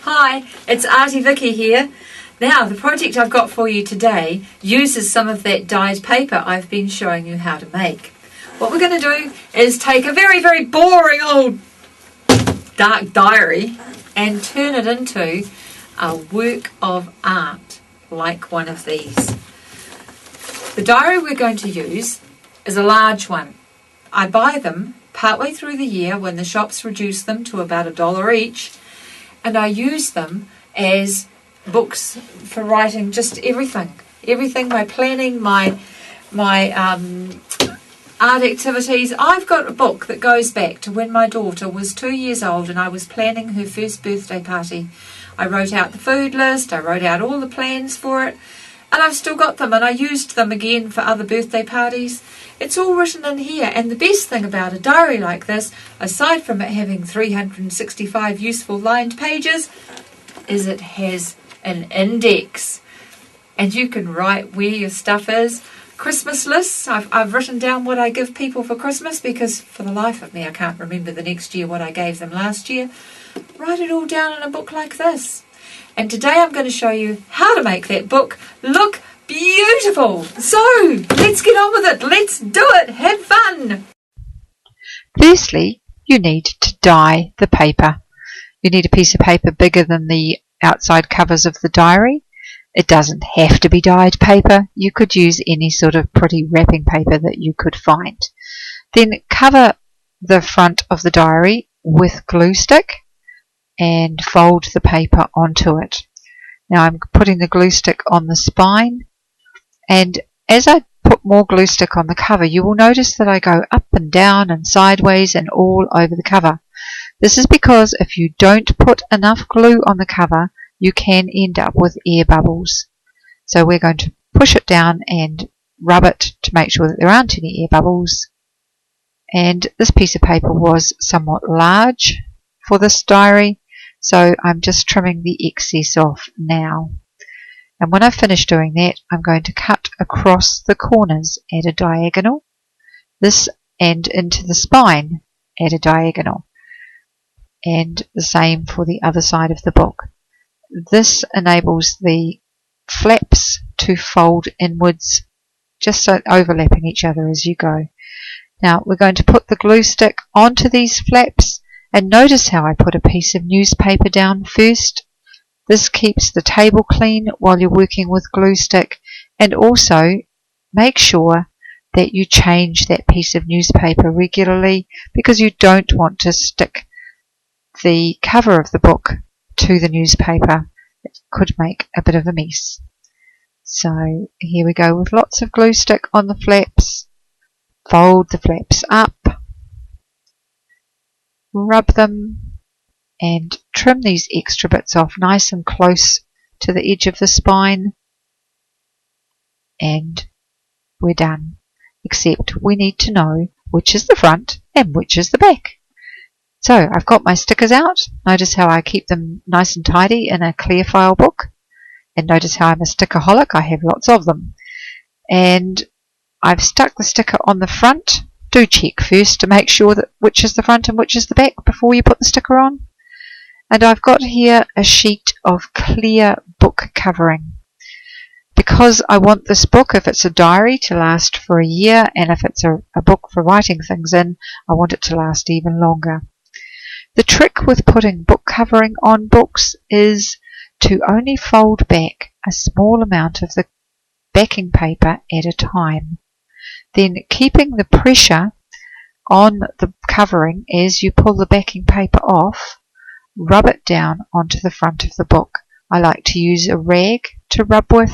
Hi, it's Arty Vicky here. Now, the project I've got for you today uses some of that dyed paper I've been showing you how to make. What we're going to do is take a very, very boring old dark diary and turn it into a work of art like one of these. The diary we're going to use is a large one. I buy them partway through the year when the shops reduce them to about $1 each, and I use them as books for writing just everything, my planning, my art activities. I've got a book that goes back to when my daughter was 2 years old and I was planning her first birthday party. I wrote out the food list, I wrote out all the plans for it, and I've still got them, and I used them again for other birthday parties. It's all written in here, and the best thing about a diary like this, aside from it having 365 useful lined pages, is it has an index, and you can write where your stuff is. Christmas lists, I've written down what I give people for Christmas, because for the life of me I can't remember the next year what I gave them last year. Write it all down in a book like this. And today I'm going to show you how to make that book look beautiful. So, let's get on with it. Let's do it. Have fun. Firstly, you need to dye the paper. You need a piece of paper bigger than the outside covers of the diary. It doesn't have to be dyed paper. You could use any sort of pretty wrapping paper that you could find. Then cover the front of the diary with glue stick and fold the paper onto it. Now I'm putting the glue stick on the spine, and as I put more glue stick on the cover, you will notice that I go up and down and sideways and all over the cover. This is because if you don't put enough glue on the cover, you can end up with air bubbles. So we're going to push it down and rub it to make sure that there aren't any air bubbles. And this piece of paper was somewhat large for this diary, so I'm just trimming the excess off now. And when I finish doing that, I'm going to cut across the corners at a diagonal, this and into the spine at a diagonal, and the same for the other side of the book. This enables the flaps to fold inwards, just so overlapping each other as you go. Now we're going to put the glue stick onto these flaps, and notice how I put a piece of newspaper down first. This keeps the table clean while you're working with glue stick, and also make sure that you change that piece of newspaper regularly, because you don't want to stick the cover of the book to the newspaper. It could make a bit of a mess. So here we go with lots of glue stick on the flaps. Fold the flaps up, rub them, and trim these extra bits off nice and close to the edge of the spine, and we're done. Except we need to know which is the front and which is the back. So I've got my stickers out. Notice how I keep them nice and tidy in a clear file book, and notice how I'm a stickerholic. I have lots of them, and I've stuck the sticker on the front. Do check first to make sure that which is the front and which is the back before you put the sticker on. And I've got here a sheet of clear book covering, because I want this book, if it's a diary, to last for a year, and if it's a book for writing things in, I want it to last even longer. The trick with putting book covering on books is to only fold back a small amount of the backing paper at a time. Then keeping the pressure on the covering as you pull the backing paper off, rub it down onto the front of the book. I like to use a rag to rub with,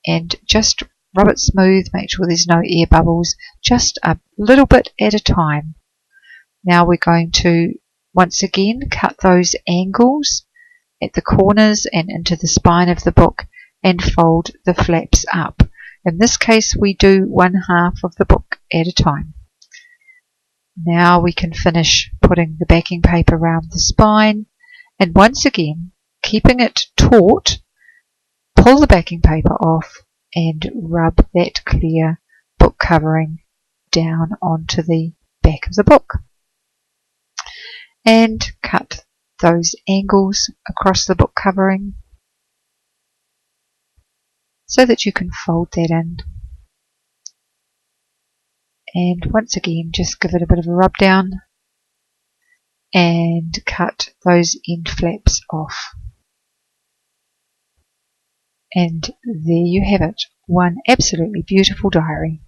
and just rub it smooth, make sure there's no air bubbles, just a little bit at a time. Now we're going to once again cut those angles at the corners and into the spine of the book and fold the flaps up. In this case we do 1/2 of the book at a time. Now we can finish putting the backing paper around the spine, and once again, keeping it taut, pull the backing paper off and rub that clear book covering down onto the back of the book. And cut those angles across the book covering so that you can fold that in. And once again, just give it a bit of a rub down and cut those end flaps off. And there you have it, one absolutely beautiful diary.